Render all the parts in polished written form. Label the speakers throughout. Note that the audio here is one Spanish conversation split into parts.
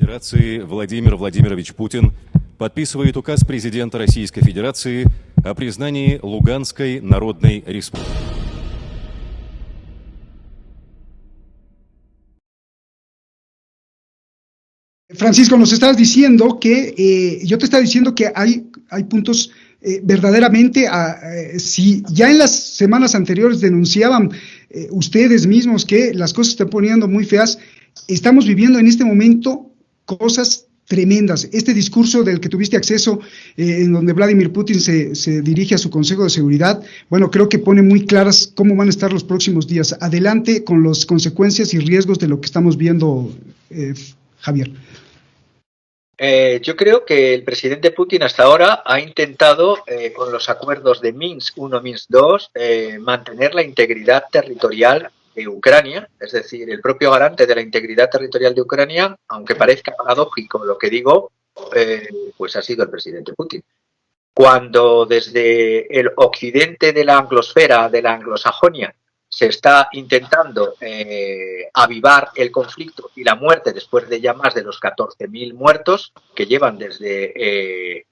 Speaker 1: Федерации Владимир Владимирович Путин подписывает указ президента Российской Федерации о признании Луганской Народной Республики.
Speaker 2: Francisco, nos estabas diciendo que, yo te estaba diciendo que hay puntos verdaderamente, si ya en las semanas anteriores denunciaban ustedes mismos que las cosas se están poniendo muy feas, estamos viviendo en este momento cosas tremendas. Este discurso del que tuviste acceso, en donde Vladimir Putin se dirige a su Consejo de Seguridad, bueno, creo que pone muy claras cómo van a estar los próximos días. Adelante con las consecuencias y riesgos de lo que estamos viendo, Javier.
Speaker 3: Yo creo que el presidente Putin hasta ahora ha intentado, con los acuerdos de Minsk I, Minsk II, mantener la integridad territorial de Ucrania, es decir, el propio garante de la integridad territorial de Ucrania, aunque parezca paradójico lo que digo, pues ha sido el presidente Putin. Cuando desde el occidente de la anglosfera, de la anglosajonia, se está intentando avivar el conflicto y la muerte después de ya más de los 14.000 muertos que llevan desde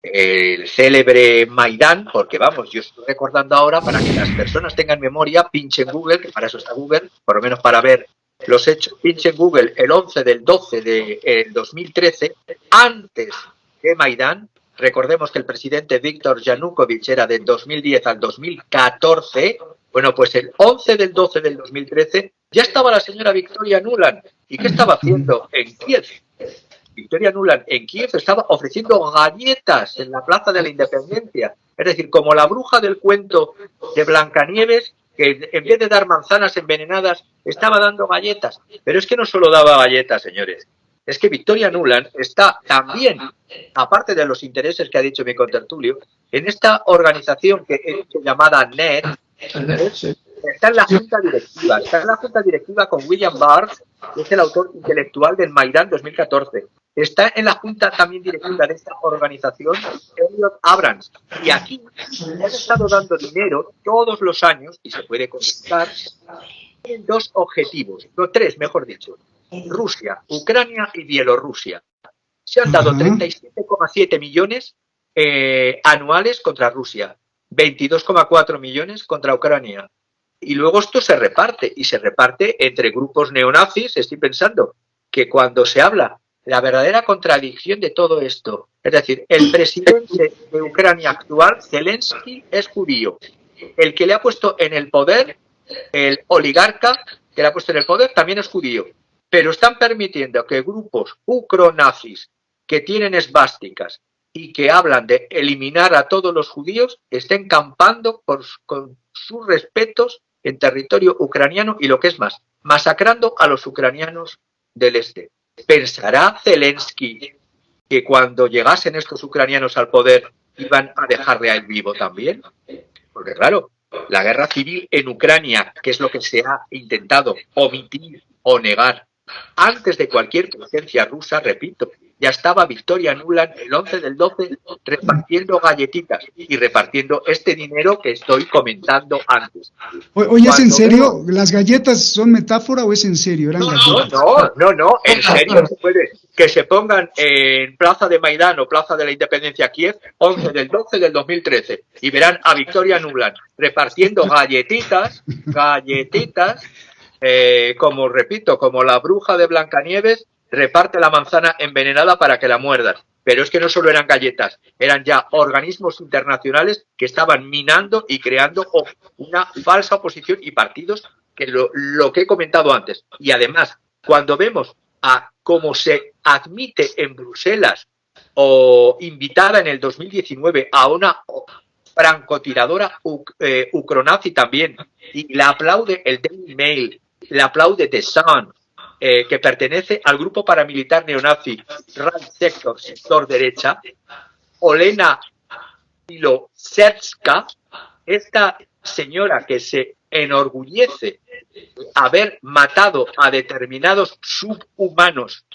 Speaker 3: el célebre Maidán, porque vamos, yo estoy recordando ahora para que las personas tengan memoria, pinchen Google, que para eso está Google, por lo menos para ver los hechos, pinchen Google el 11 del 12 de 2013, antes de Maidán. Recordemos que el presidente Víctor Yanukovych era del 2010 al 2014. Bueno, pues el 11 del 12 del 2013 ya estaba la señora Victoria Nuland. ¿Y qué estaba haciendo en Kiev? Victoria Nuland en Kiev estaba ofreciendo galletas en la Plaza de la Independencia. Es decir, como la bruja del cuento de Blancanieves, que en vez de dar manzanas envenenadas, estaba dando galletas. Pero es que no solo daba galletas, señores. Es que Victoria Nuland está también, aparte de los intereses que ha dicho mi contertulio, en esta organización que es llamada NET. Está en la junta directiva, con William Barr, que es el autor intelectual del Maidán 2014. Está en la junta también directiva de esta organización Elliot Abrams. Y aquí le han estado dando dinero todos los años, y se puede consultar, en dos objetivos, no tres, mejor dicho: Rusia, Ucrania y Bielorrusia. Se han dado 37,7 millones anuales contra Rusia, 22,4 millones contra Ucrania. Y luego esto se reparte, y se reparte entre grupos neonazis. Estoy pensando que cuando se habla, la verdadera contradicción de todo esto, es decir, el presidente de Ucrania actual, Zelensky, es judío. El que le ha puesto en el poder, el oligarca que le ha puesto en el poder, también es judío. Pero están permitiendo que grupos ucronazis que tienen esvásticas y que hablan de eliminar a todos los judíos estén campando con sus respetos en territorio ucraniano y, lo que es más, masacrando a los ucranianos del este. ¿Pensará Zelensky que cuando llegasen estos ucranianos al poder iban a dejarle a él vivo también? Porque claro, la guerra civil en Ucrania, que es lo que se ha intentado omitir o negar, antes de cualquier presencia rusa, repito, ya estaba Victoria Nuland el 11 del 12 repartiendo galletitas y repartiendo este dinero que estoy comentando antes.
Speaker 2: Oye, ¿es en serio? ¿Las galletas son metáfora o es en serio? ¿Eran galletas?
Speaker 3: No, en serio se puede. Que se pongan en Plaza de Maidán o Plaza de la Independencia, Kiev, 11 del 12 del 2013, y verán a Victoria Nuland repartiendo galletitas, como repito, como la bruja de Blancanieves reparte la manzana envenenada para que la muerdas. Pero es que no solo eran galletas, eran ya organismos internacionales que estaban minando y creando una falsa oposición y partidos, que lo que he comentado antes. Y además, cuando vemos a cómo se admite en Bruselas, o invitada en el 2019 a una francotiradora ucronazi también, y la aplaude el Daily Mail, la aplaude The Sun, que pertenece al grupo paramilitar neonazi Right Sector, sector derecha, Olena Milosetska, esta señora que se enorgullece de haber matado a determinados subhumanos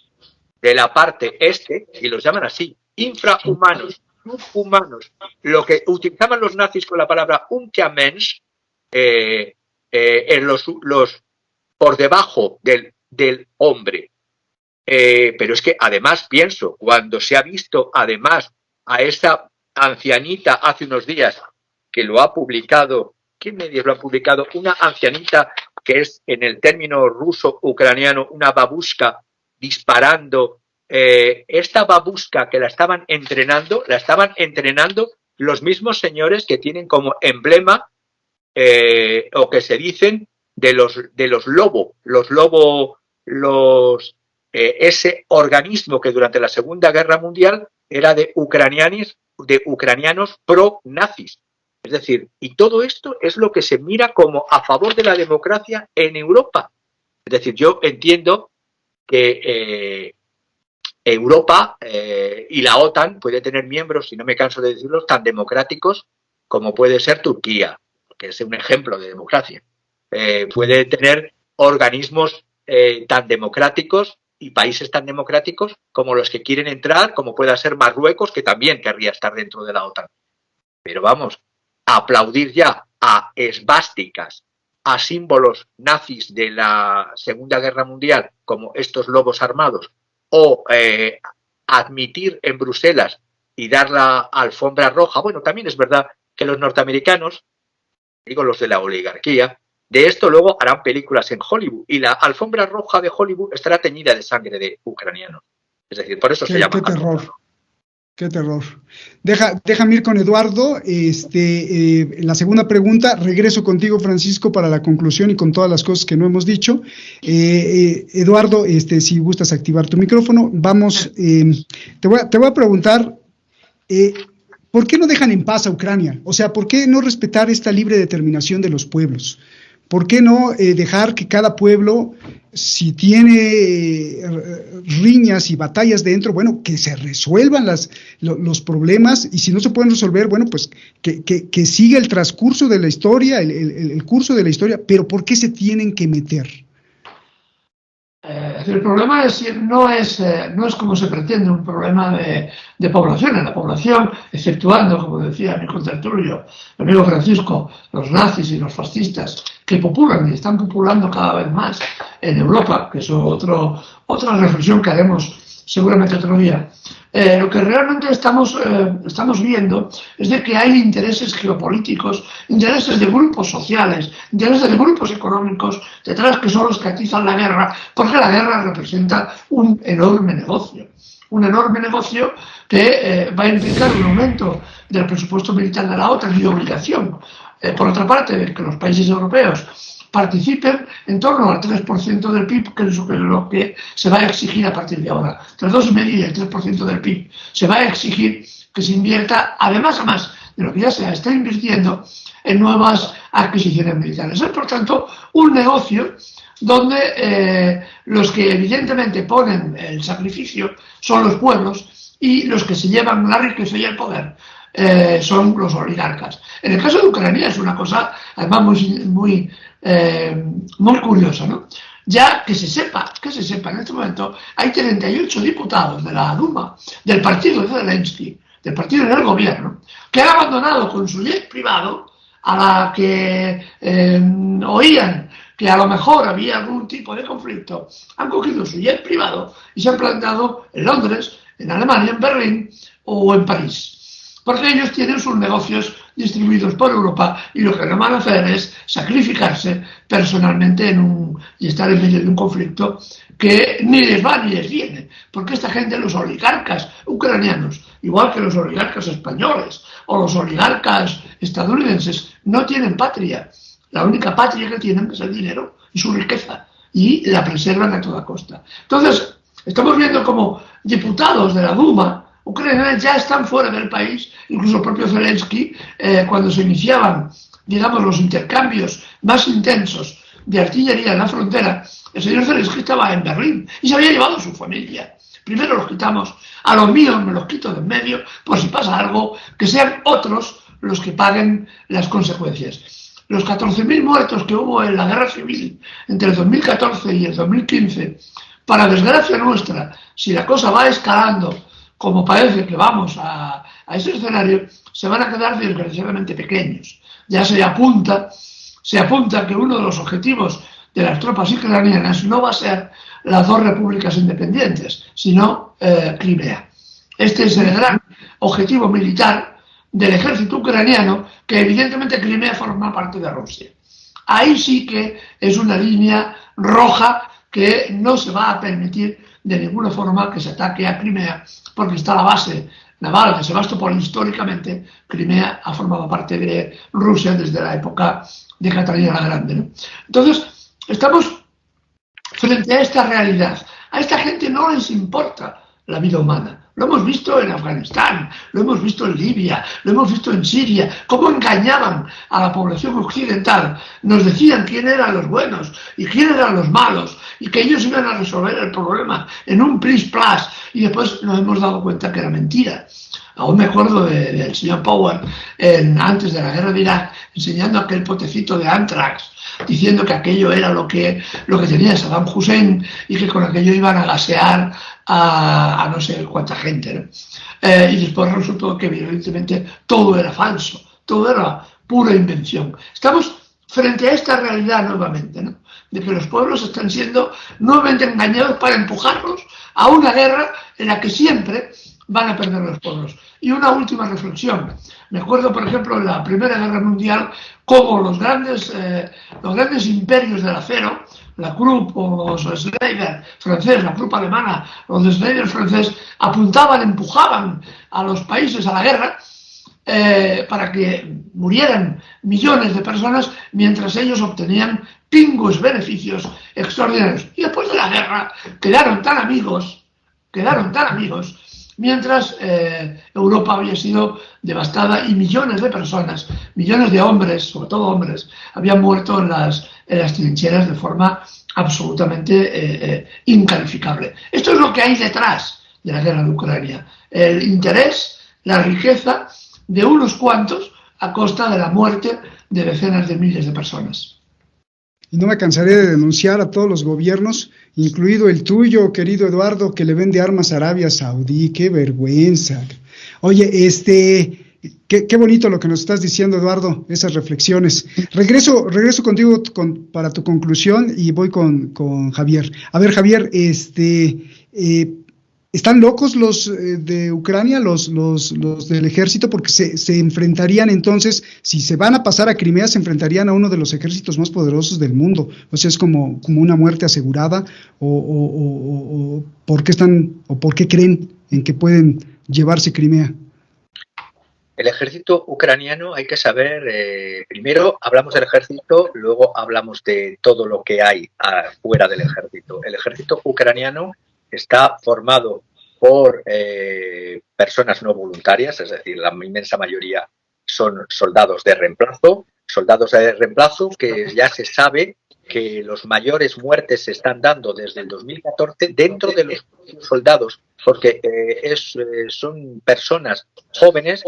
Speaker 3: de la parte este, y los llaman así, infrahumanos, subhumanos, lo que utilizaban los nazis con la palabra Untermensch, en los por debajo del hombre. Pero es que además pienso, cuando se ha visto además a esa ancianita hace unos días que lo ha publicado, ¿qué medios lo ha publicado? Una ancianita que es en el término ruso-ucraniano una babushka disparando. Esta babushka que la estaban entrenando los mismos señores que tienen como emblema o que se dicen de los lobo, ese organismo que durante la Segunda Guerra Mundial era de ucranianos pro-nazis. Es decir, y todo esto es lo que se mira como a favor de la democracia en Europa. Es decir, yo entiendo que Europa y la OTAN puede tener miembros, si no me canso de decirlo, tan democráticos como puede ser Turquía, que es un ejemplo de democracia. Puede tener organismos tan democráticos y países tan democráticos como los que quieren entrar, como pueda ser Marruecos, que también querría estar dentro de la OTAN. Pero vamos, aplaudir ya a esvásticas, a símbolos nazis de la Segunda Guerra Mundial, como estos lobos armados, o admitir en Bruselas y dar la alfombra roja. Bueno, también es verdad que los norteamericanos, digo los de la oligarquía, de esto luego harán películas en Hollywood y la alfombra roja de Hollywood estará teñida de sangre de ucranianos. Es decir, por eso se llama.
Speaker 2: ¡Qué terror! ¡Qué terror! Déjame ir con Eduardo. La segunda pregunta, regreso contigo, Francisco, para la conclusión y con todas las cosas que no hemos dicho. Eduardo, si gustas activar tu micrófono, vamos. Te voy a preguntar, ¿por qué no dejan en paz a Ucrania? O sea, ¿por qué no respetar esta libre determinación de los pueblos? ¿Por qué no dejar que cada pueblo, si tiene riñas y batallas dentro, bueno, que se resuelvan los problemas, y si no se pueden resolver, bueno, pues que siga el transcurso de la historia, el curso de la historia, pero ¿por qué se tienen que meter?
Speaker 4: El problema no es como se pretende un problema de población. En la población, exceptuando, como decía mi contertulio, mi amigo Francisco, los nazis y los fascistas, que populan y están populando cada vez más en Europa, que es otra reflexión que haremos seguramente otro día. Lo que realmente estamos viendo es de que hay intereses geopolíticos, intereses de grupos sociales, intereses de grupos económicos detrás, que son los que atizan la guerra, porque la guerra representa un enorme negocio. Un enorme negocio que va a implicar un aumento del presupuesto militar de la OTAN y obligación, por otra parte, de que los países europeos participen en torno al 3% del PIB, que es lo que se va a exigir a partir de ahora. Entre el 2,5 y el 3% del PIB. Se va a exigir que se invierta, además de lo que ya se está invirtiendo, en nuevas adquisiciones militares. Es, por tanto, un negocio donde los que evidentemente ponen el sacrificio son los pueblos y los que se llevan la riqueza y el poder son los oligarcas. En el caso de Ucrania es una cosa, además, muy curiosa, ¿no? Ya que se sepa en este momento, hay 38 diputados de la Duma, del partido de Zelensky, del partido del gobierno, que han abandonado con su jet privado, a la que oían que a lo mejor había algún tipo de conflicto, han cogido su jet privado y se han plantado en Londres, en Alemania, en Berlín o en París. Porque ellos tienen sus negocios distribuidos por Europa y lo que no van a hacer es sacrificarse personalmente y estar en medio de un conflicto que ni les va ni les viene. Porque esta gente, los oligarcas ucranianos, igual que los oligarcas españoles o los oligarcas estadounidenses, no tienen patria. La única patria que tienen es el dinero y su riqueza, y la preservan a toda costa. Entonces, estamos viendo como diputados de la Duma ucranianos ya están fuera del país. Incluso el propio Zelensky, cuando se iniciaban, digamos, los intercambios más intensos de artillería en la frontera, el señor Zelensky estaba en Berlín y se había llevado a su familia. Primero los quitamos, a los míos me los quito de en medio, por si pasa algo, que sean otros los que paguen las consecuencias. Los 14.000 muertos que hubo en la guerra civil entre el 2014 y el 2015, para desgracia nuestra, si la cosa va escalando como parece que vamos a ese escenario, se van a quedar desgraciadamente pequeños. Ya se apunta que uno de los objetivos de las tropas ucranianas no va a ser las dos repúblicas independientes, sino Crimea. Este es el gran objetivo militar del ejército ucraniano, que evidentemente Crimea forma parte de Rusia. Ahí sí que es una línea roja que no se va a permitir de ninguna forma que se ataque a Crimea, porque está la base naval de Sebastopol. Históricamente, Crimea ha formado parte de Rusia desde la época de Catalina la Grande, ¿no? Entonces, estamos frente a esta realidad. A esta gente no les importa la vida humana. Lo hemos visto en Afganistán, lo hemos visto en Libia, lo hemos visto en Siria, cómo engañaban a la población occidental. Nos decían quién eran los buenos y quién eran los malos, y que ellos iban a resolver el problema en un plis-plas, y después nos hemos dado cuenta que era mentira. Aún me acuerdo del señor Power, antes de la guerra de Irak, enseñando aquel potecito de Anthrax, diciendo que aquello era lo que tenía Saddam Hussein y que con aquello iban a gasear a no sé cuánta gente, ¿no? Y después resultó que evidentemente todo era falso, todo era pura invención. Estamos frente a esta realidad nuevamente, ¿no? De que los pueblos están siendo nuevamente engañados para empujarlos a una guerra en la que siempre van a perder los pueblos. Y una última reflexión. Me acuerdo, por ejemplo, en la Primera Guerra Mundial, cómo los grandes imperios del acero, la Krupp o los Schneider francés, la Krupp alemana, los Schneider francés, apuntaban, empujaban a los países a la guerra para que murieran millones de personas mientras ellos obtenían pingües beneficios extraordinarios. Y después de la guerra quedaron tan amigos, mientras Europa había sido devastada y millones de personas, millones de hombres, sobre todo hombres, habían muerto en las trincheras de forma absolutamente incalificable. Esto es lo que hay detrás de la guerra de Ucrania. El interés, la riqueza de unos cuantos a costa de la muerte de decenas de miles de personas.
Speaker 2: Y no me cansaré de denunciar a todos los gobiernos, incluido el tuyo, querido Eduardo, que le vende armas a Arabia Saudí. ¡Qué vergüenza! Oye, qué bonito lo que nos estás diciendo, Eduardo, esas reflexiones. Regreso contigo para tu conclusión y voy con Javier. A ver, Javier, ¿están locos los de Ucrania, los del ejército? Porque se enfrentarían entonces, si se van a pasar a Crimea, se enfrentarían a uno de los ejércitos más poderosos del mundo. O sea, es como una muerte asegurada. ¿O por qué creen en que pueden llevarse Crimea?
Speaker 3: El ejército ucraniano, hay que saber, primero hablamos del ejército, luego hablamos de todo lo que hay fuera del ejército. El ejército ucraniano está formado por personas no voluntarias, es decir, la inmensa mayoría son soldados de reemplazo que ya se sabe que los mayores muertes se están dando desde el 2014 dentro de los soldados, porque son personas jóvenes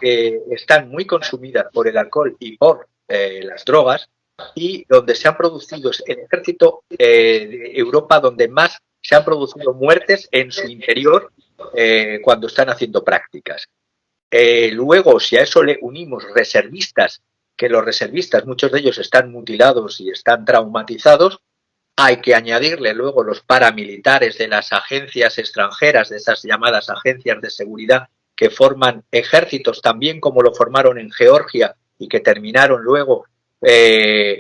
Speaker 3: que están muy consumidas por el alcohol y por las drogas, y donde se han producido, el ejército de Europa donde más se han producido muertes en su interior cuando están haciendo prácticas. Luego, si a eso le unimos reservistas, que los reservistas, muchos de ellos están mutilados y están traumatizados, hay que añadirle luego los paramilitares de las agencias extranjeras, de esas llamadas agencias de seguridad, que forman ejércitos también como lo formaron en Georgia y que terminaron luego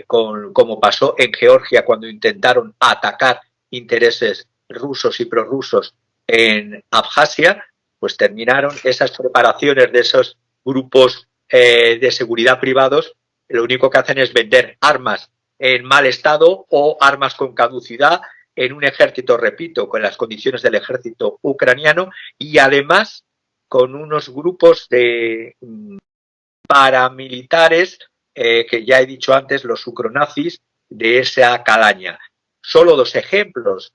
Speaker 3: como pasó en Georgia cuando intentaron atacar intereses rusos y prorrusos en Abjasia, pues terminaron esas preparaciones de esos grupos de seguridad privados. Lo único que hacen es vender armas en mal estado o armas con caducidad en un ejército, repito, con las condiciones del ejército ucraniano, y además con unos grupos de paramilitares que ya he dicho antes, los ucronazis de esa calaña. Solo dos ejemplos.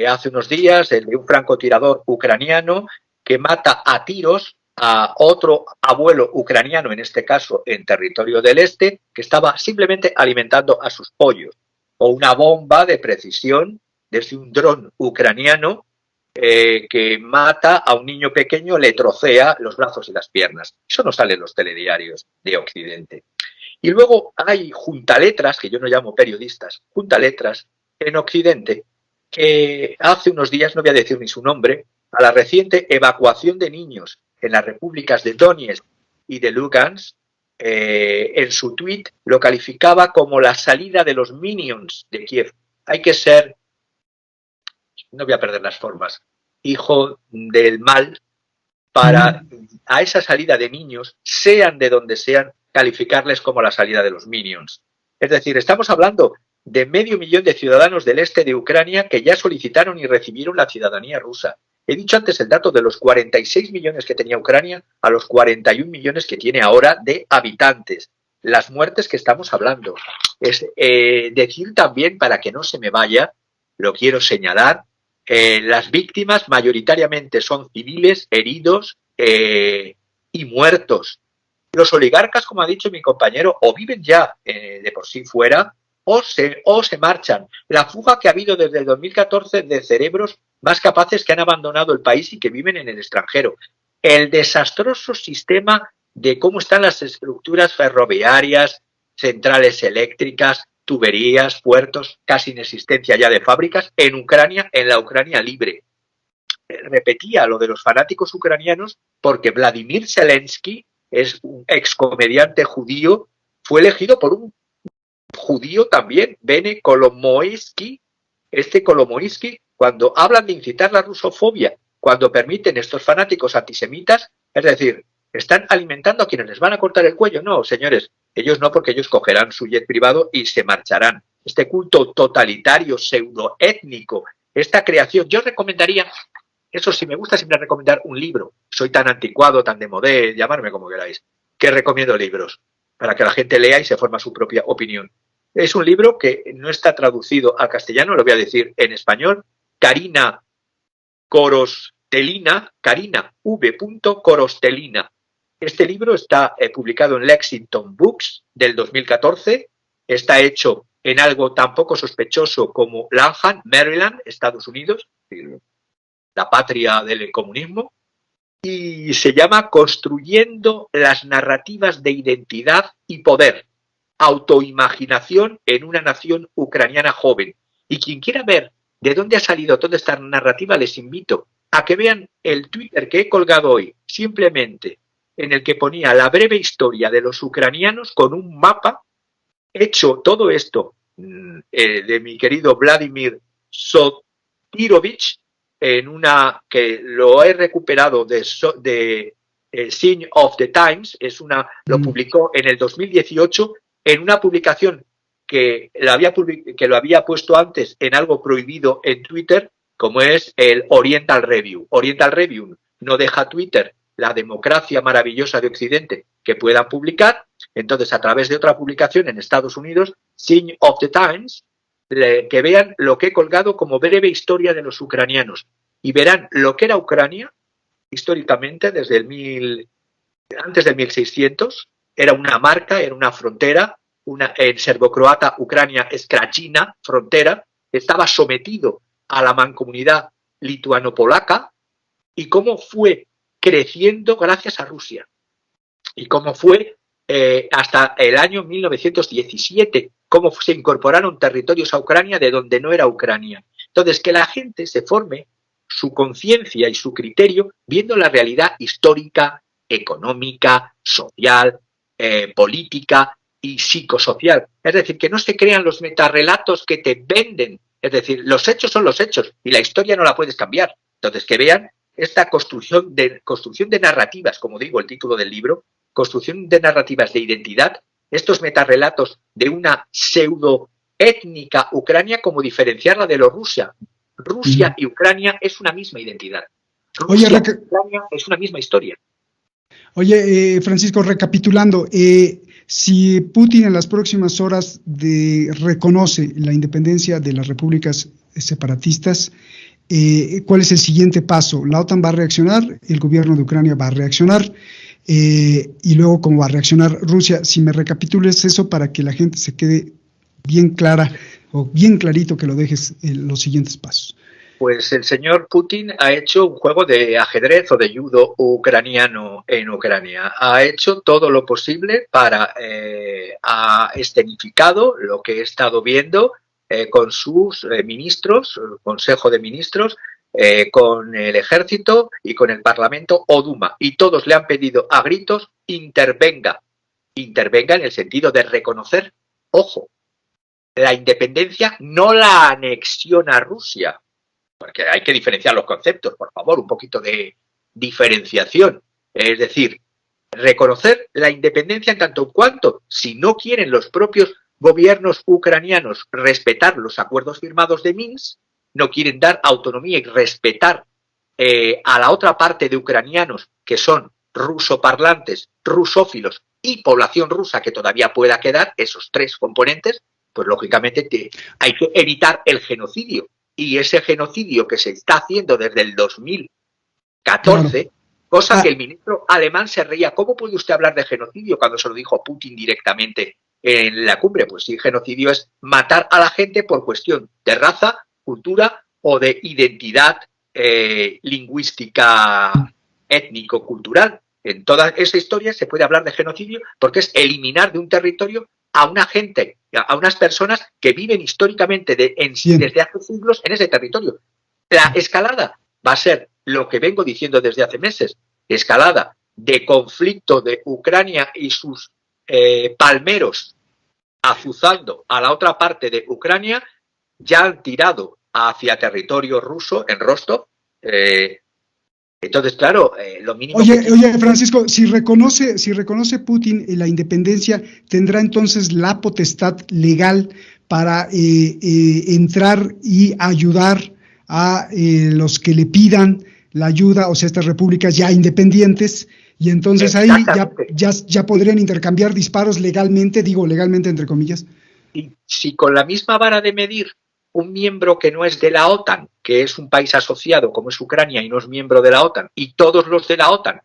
Speaker 3: Hace unos días, el de un francotirador ucraniano que mata a tiros a otro abuelo ucraniano, en este caso en territorio del este, que estaba simplemente alimentando a sus pollos. O una bomba de precisión desde un dron ucraniano que mata a un niño pequeño, le trocea los brazos y las piernas. Eso no sale en los telediarios de Occidente. Y luego hay juntaletras, que yo no llamo periodistas, juntaletras en Occidente, que hace unos días, no voy a decir ni su nombre, a la reciente evacuación de niños en las repúblicas de Donetsk y de Lugansk, en su tuit lo calificaba como la salida de los minions de Kiev. Hay que ser, no voy a perder las formas, hijo del mal para a esa salida de niños, sean de donde sean, calificarles como la salida de los minions. Es decir, estamos hablando de 500.000 de ciudadanos del este de Ucrania que ya solicitaron y recibieron la ciudadanía rusa. He dicho antes el dato de los 46 millones que tenía Ucrania a los 41 millones que tiene ahora de habitantes. Las muertes que estamos hablando. Es decir también, para que no se me vaya, lo quiero señalar, las víctimas mayoritariamente son civiles, heridos y muertos. Los oligarcas, como ha dicho mi compañero, o viven ya de por sí fuera o se marchan. La fuga que ha habido desde el 2014 de cerebros más capaces que han abandonado el país y que viven en el extranjero. El desastroso sistema de cómo están las estructuras ferroviarias, centrales eléctricas, tuberías, puertos, casi inexistencia ya de fábricas en Ucrania, en la Ucrania libre. Repetía lo de los fanáticos ucranianos porque Vladimir Zelensky es un excomediante judío, fue elegido por un judío también, Bene Kolomoisky. Este Kolomoisky, cuando hablan de incitar la rusofobia, cuando permiten estos fanáticos antisemitas, es decir, están alimentando a quienes les van a cortar el cuello. No, señores, ellos no, porque ellos cogerán su jet privado y se marcharán. Este culto totalitario, pseudoétnico, esta creación, yo recomendaría, eso sí me gusta siempre recomendar un libro. Soy tan anticuado, tan de modé, llamarme como queráis, que recomiendo libros para que la gente lea y se forma su propia opinión. Es un libro que no está traducido al castellano, lo voy a decir en español. Karina Korostelina, Karina V. Korostelina. Este libro está publicado en Lexington Books del 2014. Está hecho en algo tan poco sospechoso como Lanham, Maryland, Estados Unidos, la patria del comunismo, y se llama Construyendo las narrativas de identidad y poder, autoimaginación en una nación ucraniana joven. Y quien quiera ver de dónde ha salido toda esta narrativa, les invito a que vean el Twitter que he colgado hoy, simplemente en el que ponía la breve historia de los ucranianos con un mapa hecho todo esto de mi querido Vladimir Sotirovich, en una que lo he recuperado de Sign of the Times, lo publicó en el 2018 en una publicación que lo había puesto antes en algo prohibido en Twitter, como es el Oriental Review. Oriental Review no deja Twitter la democracia maravillosa de Occidente que puedan publicar, entonces a través de otra publicación en Estados Unidos, Sign of the Times, que vean lo que he colgado como breve historia de los ucranianos y verán lo que era Ucrania históricamente desde antes del 1600. Era una marca, era una frontera, en serbocroata Ucrania Skrachina, frontera, estaba sometido a la mancomunidad lituano-polaca, y cómo fue creciendo gracias a Rusia y cómo fue hasta el año 1917, cómo se incorporaron territorios a Ucrania de donde no era Ucrania. Entonces, que la gente se forme su conciencia y su criterio viendo la realidad histórica, económica, social, política y psicosocial. Es decir, que no se crean los metarrelatos que te venden. Es decir, los hechos son los hechos y la historia no la puedes cambiar. Entonces, que vean esta construcción de narrativas, como digo el título del libro, construcción de narrativas de identidad, estos metarrelatos de una pseudoétnica Ucrania, como diferenciarla de lo Rusia. Rusia y Ucrania es una misma identidad. Rusia y Ucrania es una misma historia.
Speaker 2: Oye, Francisco, recapitulando, si Putin en las próximas horas reconoce la independencia de las repúblicas separatistas, ¿cuál es el siguiente paso? ¿La OTAN va a reaccionar? ¿El gobierno de Ucrania va a reaccionar? Y luego, ¿cómo va a reaccionar Rusia? Si me recapitules eso para que la gente se quede bien clara o bien clarito, que lo dejes en los siguientes pasos.
Speaker 3: Pues el señor Putin ha hecho un juego de ajedrez o de judo ucraniano en Ucrania. Ha hecho todo lo posible ha escenificado lo que he estado viendo, con sus ministros, Consejo de Ministros, con el Ejército y con el Parlamento o Duma. Y todos le han pedido a gritos: intervenga. Intervenga en el sentido de reconocer, ojo, la independencia, no la anexión a Rusia, porque hay que diferenciar los conceptos, por favor, un poquito de diferenciación. Es decir, reconocer la independencia en tanto en cuanto, si no quieren los propios gobiernos ucranianos respetar los acuerdos firmados de Minsk, no quieren dar autonomía y respetar a la otra parte de ucranianos que son rusoparlantes, rusófilos y población rusa que todavía pueda quedar, esos tres componentes, pues lógicamente hay que evitar el genocidio. Y ese genocidio que se está haciendo desde el 2014, cosa que el ministro alemán se reía. ¿Cómo puede usted hablar de genocidio cuando se lo dijo Putin directamente en la cumbre? Pues sí, genocidio es matar a la gente por cuestión de raza, cultura o de identidad lingüística, étnico-cultural. En toda esa historia se puede hablar de genocidio porque es eliminar de un territorio a una gente, a unas personas que viven históricamente desde hace siglos en ese territorio. La escalada va a ser lo que vengo diciendo desde hace meses: escalada de conflicto de Ucrania y sus palmeros azuzando a la otra parte de Ucrania. Ya han tirado hacia territorio ruso en Rostov. Entonces, claro, lo mínimo.
Speaker 2: Oye, Francisco, si reconoce Putin la independencia, ¿tendrá entonces la potestad legal para entrar y ayudar a los que le pidan la ayuda, o sea, estas repúblicas ya independientes? Y entonces ahí ya podrían intercambiar disparos legalmente, digo legalmente entre comillas.
Speaker 3: Y si con la misma vara de medir un miembro que no es de la OTAN, que es un país asociado como es Ucrania y no es miembro de la OTAN, y todos los de la OTAN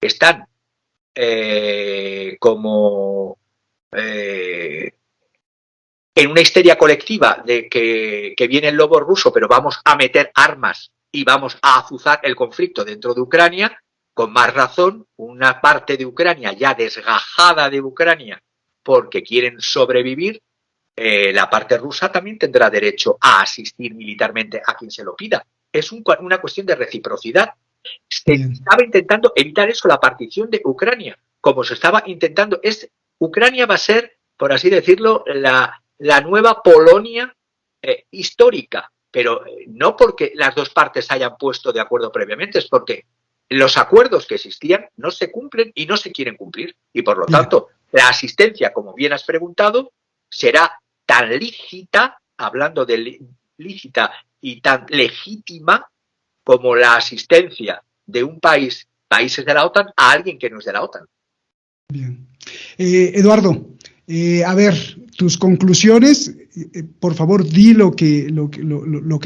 Speaker 3: están como en una histeria colectiva de que viene el lobo ruso, pero vamos a meter armas y vamos a azuzar el conflicto dentro de Ucrania, con más razón, una parte de Ucrania ya desgajada de Ucrania porque quieren sobrevivir, la parte rusa también tendrá derecho a asistir militarmente a quien se lo pida. Es una cuestión de reciprocidad. Se estaba intentando evitar eso, la partición de Ucrania, como se estaba intentando. Ucrania va a ser, por así decirlo, la nueva Polonia histórica, pero no porque las dos partes se hayan puesto de acuerdo previamente, es porque los acuerdos que existían no se cumplen y no se quieren cumplir. Y por lo tanto, la asistencia, como bien has preguntado, será tan lícita, hablando de lícita, y tan legítima como la asistencia de un países de la OTAN a alguien que no es de la OTAN.
Speaker 2: Bien. Eduardo, a ver, tus conclusiones, por favor, di lo que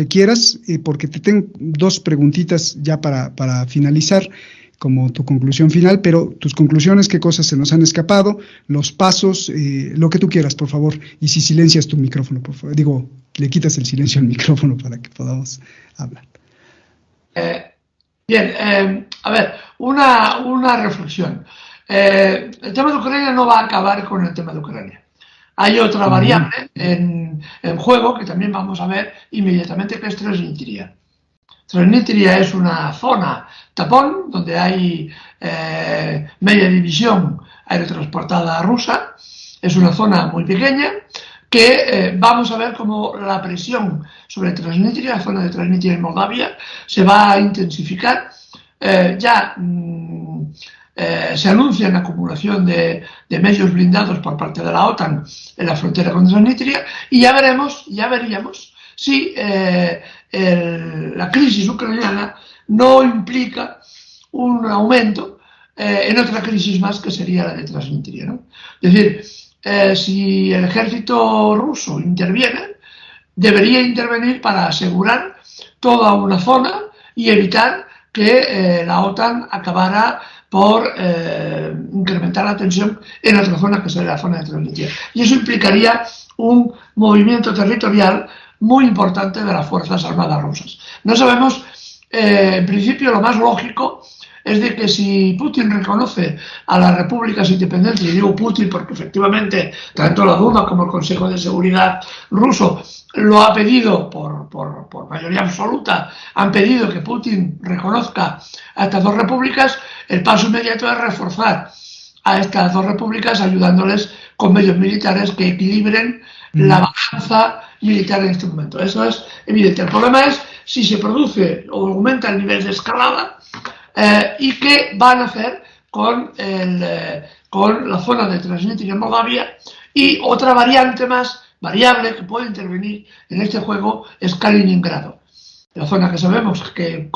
Speaker 2: quieras, porque te tengo dos preguntitas ya para finalizar, como tu conclusión final, pero tus conclusiones, qué cosas se nos han escapado, los pasos, lo que tú quieras, por favor, y si silencias tu micrófono, por favor, le quitas el silencio al micrófono para que podamos hablar.
Speaker 4: Bien, a ver, una reflexión. El tema de Ucrania no va a acabar con el tema de Ucrania. Hay otra variable en juego que también vamos a ver inmediatamente, que es Transnistria. Transnistria es una zona tapón donde hay media división aerotransportada rusa. Es una zona muy pequeña que vamos a ver cómo la presión sobre Transnistria, la zona de Transnistria en Moldavia, se va a intensificar. Se anuncia la acumulación de medios blindados por parte de la OTAN en la frontera con Transnistria y ya veríamos si la crisis ucraniana no implica un aumento en otra crisis más, que sería la de Transnistria, ¿no? Es decir, si el ejército ruso interviene, debería intervenir para asegurar toda una zona y evitar que la OTAN acabara por incrementar la tensión en otra zona, que sería la zona de Transnistria. Y eso implicaría un movimiento territorial muy importante de las Fuerzas Armadas rusas. No sabemos, en principio lo más lógico es de que si Putin reconoce a las repúblicas independientes, y digo Putin porque efectivamente tanto la Duma como el Consejo de Seguridad ruso lo ha pedido por mayoría absoluta, han pedido que Putin reconozca a estas dos repúblicas, el paso inmediato es reforzar a estas dos repúblicas ayudándoles con medios militares que equilibren la balanza militar en este momento. Eso es evidente. El problema es si se produce o aumenta el nivel de escalada y qué van a hacer con la zona de Transnistria en Moldavia. Y otra variable que puede intervenir en este juego es Kaliningrado. La zona que sabemos que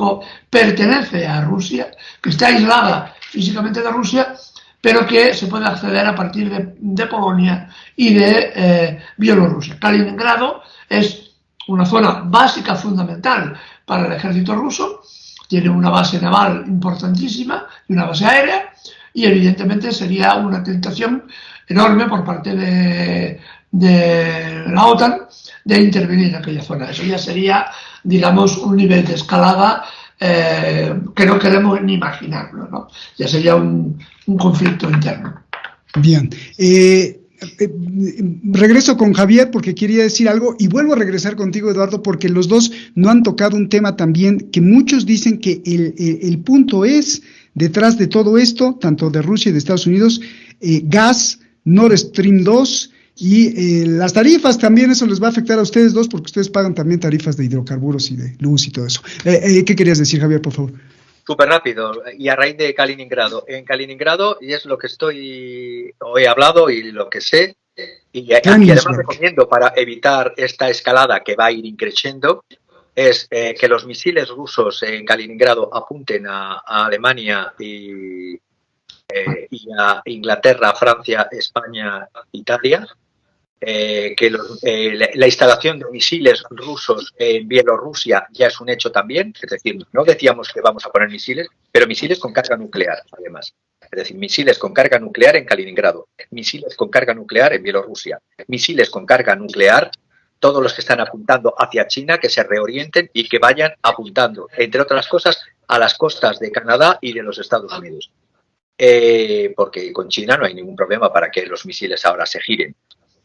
Speaker 4: pertenece a Rusia, que está aislada físicamente de Rusia, pero que se puede acceder a partir de Polonia y de Bielorrusia. Kaliningrado es una zona básica, fundamental para el ejército ruso, tiene una base naval importantísima y una base aérea, y evidentemente sería una tentación enorme por parte de la OTAN de intervenir en aquella zona. Eso ya sería, digamos, un nivel de escalada que no queremos ni imaginarlo, ¿no? Ya sería un conflicto interno.
Speaker 2: Bien. Regreso con Javier porque quería decir algo y vuelvo a regresar contigo, Eduardo, porque los dos no han tocado un tema también que muchos dicen que el punto es, detrás de todo esto, tanto de Rusia y de Estados Unidos, gas, Nord Stream 2 y las tarifas también. Eso les va a afectar a ustedes dos porque ustedes pagan también tarifas de hidrocarburos y de luz y todo eso. ¿Qué querías decir, Javier, por favor?
Speaker 3: Súper rápido, y a raíz de Kaliningrado. En Kaliningrado, y es lo que he hablado y lo que sé, y aquí además recomiendo para evitar esta escalada que va a ir increciendo, es que los misiles rusos en Kaliningrado apunten a Alemania y a Inglaterra, Francia, España, Italia. Que la instalación de misiles rusos en Bielorrusia ya es un hecho también, es decir, no decíamos que vamos a poner misiles, pero misiles con carga nuclear, además. Es decir, misiles con carga nuclear en Kaliningrado, misiles con carga nuclear en Bielorrusia, misiles con carga nuclear, todos los que están apuntando hacia China, que se reorienten y que vayan apuntando, entre otras cosas, a las costas de Canadá y de los Estados Unidos. Porque con China no hay ningún problema para que los misiles ahora se giren.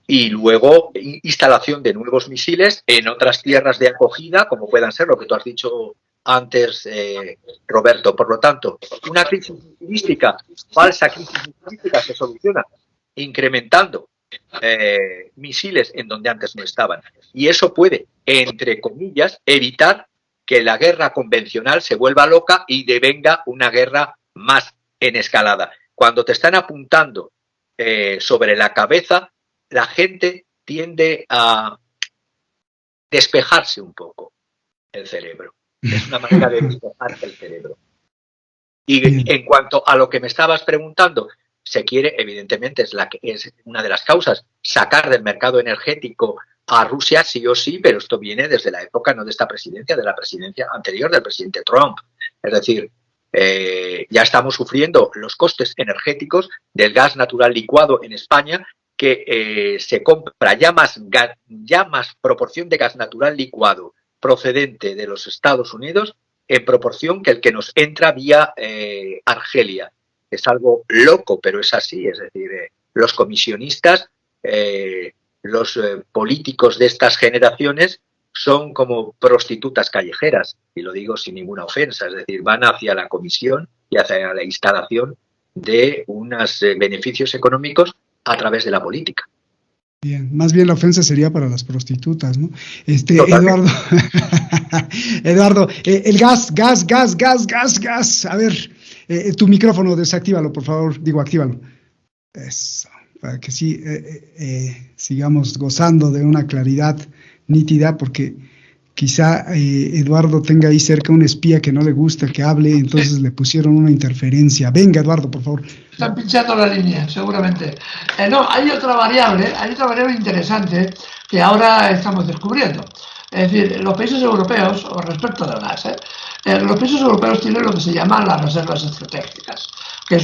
Speaker 3: Y luego instalación de nuevos misiles en otras tierras de acogida, como puedan ser lo que tú has dicho antes, Roberto. Por lo tanto, una crisis misilística, falsa crisis misilística, se soluciona incrementando misiles en donde antes no estaban. Y eso puede, entre comillas, evitar que la guerra convencional se vuelva loca y devenga una guerra más en escalada. Cuando te están apuntando sobre la cabeza, la gente tiende a despejarse un poco el cerebro. Es una manera de despejarse el cerebro. Y en cuanto a lo que me estabas preguntando, se quiere, evidentemente, es una de las causas, sacar del mercado energético a Rusia sí o sí, pero esto viene desde la época no de esta presidencia, de la presidencia anterior del presidente Trump. Es decir, ya estamos sufriendo los costes energéticos del gas natural licuado en España, que se compra ya más proporción de gas natural licuado procedente de los Estados Unidos en proporción que el que nos entra vía Argelia. Es algo loco, pero es así. Es decir, los comisionistas, los políticos de estas generaciones son como prostitutas callejeras, y lo digo sin ninguna ofensa. Es decir, van hacia la comisión y hacia la instalación de unos beneficios económicos a través de la política.
Speaker 2: Bien, más bien la ofensa sería para las prostitutas, ¿no? Eduardo, Eduardo, el gas. A ver, tu micrófono, desactívalo, por favor. Digo, actívalo. Eso, para que sí sigamos gozando de una claridad nítida, porque quizá Eduardo tenga ahí cerca un espía que no le gusta que hable, entonces le pusieron una interferencia. Venga, Eduardo, por favor.
Speaker 4: Están pinchando la línea, seguramente. No, hay otra variable interesante que ahora estamos descubriendo. Es decir, los países europeos, respecto del gas, los países europeos tienen lo que se llama las reservas estratégicas, que es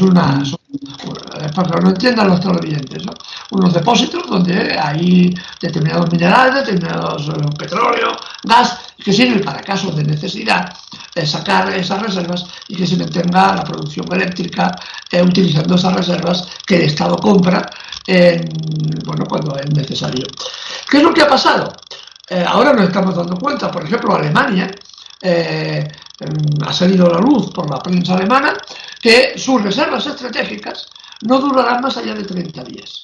Speaker 4: para que lo entiendan los televidentes, ¿no? Unos depósitos donde hay determinados minerales, determinados petróleo, gas, que sirven para casos de necesidad sacar esas reservas y que se mantenga la producción eléctrica utilizando esas reservas que el Estado compra cuando es necesario. ¿Qué es lo que ha pasado? Ahora nos estamos dando cuenta, por ejemplo, Alemania ha salido a la luz por la prensa alemana que sus reservas estratégicas no durarán más allá de 30 días.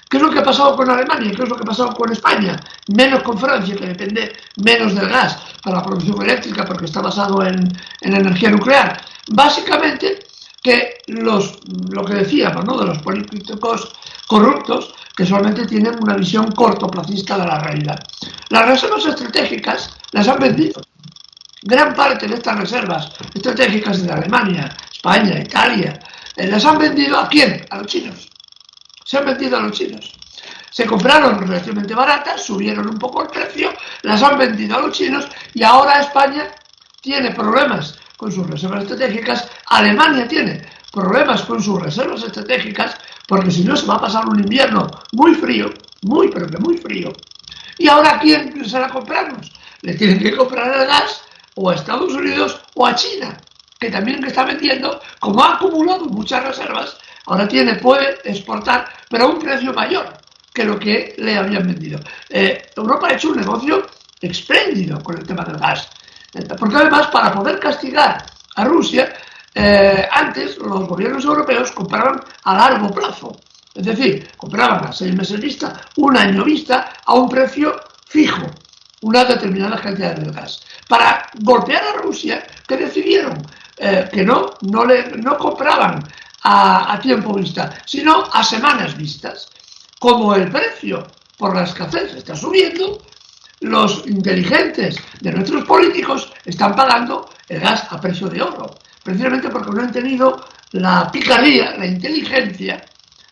Speaker 4: ¿Qué es lo que ha pasado con Alemania? ¿Qué es lo que ha pasado con España? Menos con Francia, que depende menos del gas para la producción eléctrica porque está basado en energía nuclear. Básicamente, que lo que decíamos, ¿no?, de los políticos corruptos que solamente tienen una visión cortoplacista de la realidad. Las reservas estratégicas las han vendido. Gran parte de estas reservas estratégicas de Alemania, España, Italia, las han vendido ¿a quién? A los chinos. Se han vendido a los chinos. Se compraron relativamente baratas, subieron un poco el precio, las han vendido a los chinos y ahora España tiene problemas con sus reservas estratégicas, Alemania tiene problemas con sus reservas estratégicas, porque si no se va a pasar un invierno muy frío, pero que muy frío. Y ahora ¿a quién se la compramos? Le tienen que comprar el gas o a Estados Unidos o a China, que también está vendiendo, como ha acumulado muchas reservas, ahora puede exportar, pero a un precio mayor que lo que le habían vendido. Europa ha hecho un negocio espléndido con el tema del gas, porque además para poder castigar a Rusia, antes los gobiernos europeos compraban a largo plazo, es decir, compraban a 6 meses vista, un año vista, a un precio fijo, una determinada cantidad de gas. Para golpear a Rusia, que decidieron que no compraban a tiempo vista, sino a semanas vistas. Como el precio por la escasez está subiendo, los inteligentes de nuestros políticos están pagando el gas a precio de oro, precisamente porque no han tenido la picardía, la inteligencia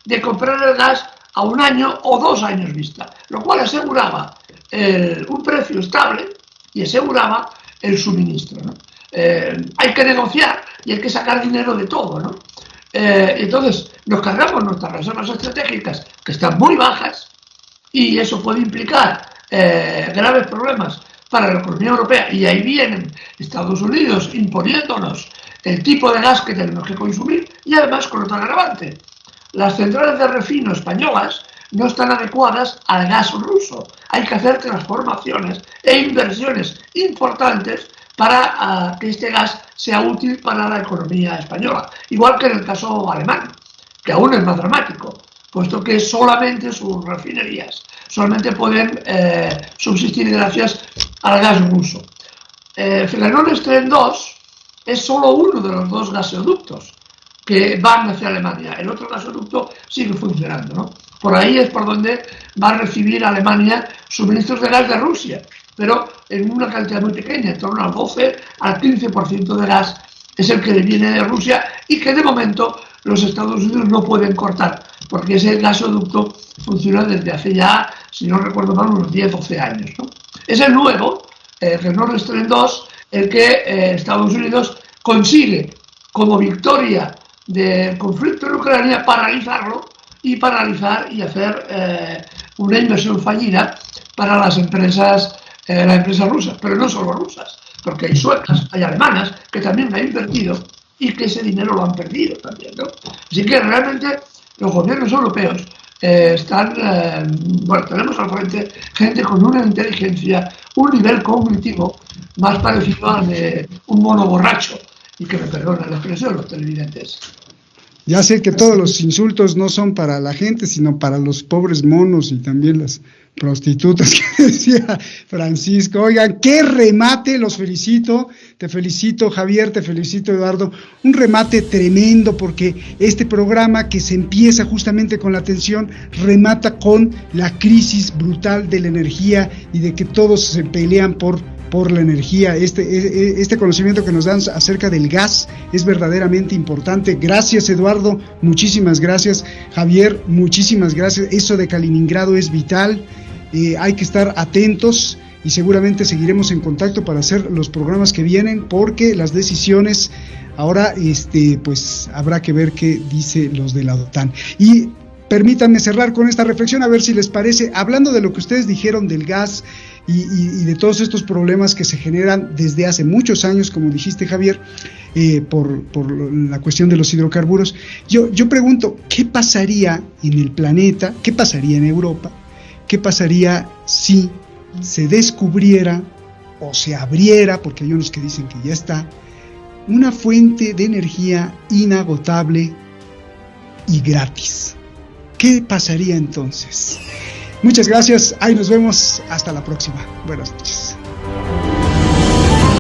Speaker 4: de comprar el gas a 1 año o 2 años vista, lo cual aseguraba un precio estable y aseguraba el suministro, ¿no? Hay que negociar y hay que sacar dinero de todo, ¿no? Entonces nos cargamos nuestras reservas estratégicas que están muy bajas y eso puede implicar graves problemas para la economía europea, y ahí vienen Estados Unidos imponiéndonos el tipo de gas que tenemos que consumir, y además con otro agravante: las centrales de refino españolas no están adecuadas al gas ruso. Hay que hacer transformaciones e inversiones importantes para que este gas sea útil para la economía española, igual que en el caso alemán, que aún es más dramático, puesto que solamente sus refinerías pueden subsistir gracias al gas ruso. Nord Stream 2 es solo uno de los 2 gasoductos que van hacia Alemania. El otro gasoducto sigue funcionando, ¿no? Por ahí es por donde va a recibir Alemania suministros de gas de Rusia, pero en una cantidad muy pequeña, en torno al 12 al 15% de gas es el que le viene de Rusia y que de momento los Estados Unidos no pueden cortar, porque ese gasoducto funciona desde hace ya, si no recuerdo mal, unos 10-12 años, ¿no? Es el nuevo, el Nord Stream 2, el que Estados Unidos consigue como victoria del conflicto en Ucrania paralizarlo y hacer una inversión fallida para las empresas rusas, pero no solo rusas, porque hay suecas, hay alemanas que también han invertido y que ese dinero lo han perdido también, ¿no? Así que realmente los gobiernos europeos tenemos al frente gente con una inteligencia, un nivel cognitivo más parecido al de un mono borracho, y que me perdonen la expresión los televidentes.
Speaker 2: Ya sé que todos los insultos no son para la gente, sino para los pobres monos y también las prostitutas que decía Francisco. Oigan, qué remate, los felicito, te felicito Javier, te felicito Eduardo, un remate tremendo, porque este programa que se empieza justamente con la atención, remata con la crisis brutal de la energía y de que todos se pelean por la energía. Este conocimiento que nos dan acerca del gas es verdaderamente importante. Gracias Eduardo, muchísimas gracias. Javier, muchísimas gracias. Eso de Kaliningrado es vital, hay que estar atentos y seguramente seguiremos en contacto para hacer los programas que vienen, porque las decisiones ahora pues habrá que ver qué dice los de la OTAN. Y permítanme cerrar con esta reflexión, a ver si les parece, hablando de lo que ustedes dijeron del gas. y de todos estos problemas que se generan desde hace muchos años, como dijiste, Javier, por la cuestión de los hidrocarburos. Yo pregunto, ¿qué pasaría en el planeta? ¿Qué pasaría en Europa? ¿Qué pasaría si se descubriera o se abriera, porque hay unos que dicen que ya está, una fuente de energía inagotable y gratis? ¿Qué pasaría entonces? Muchas gracias, ahí nos vemos, hasta la próxima. Buenas noches.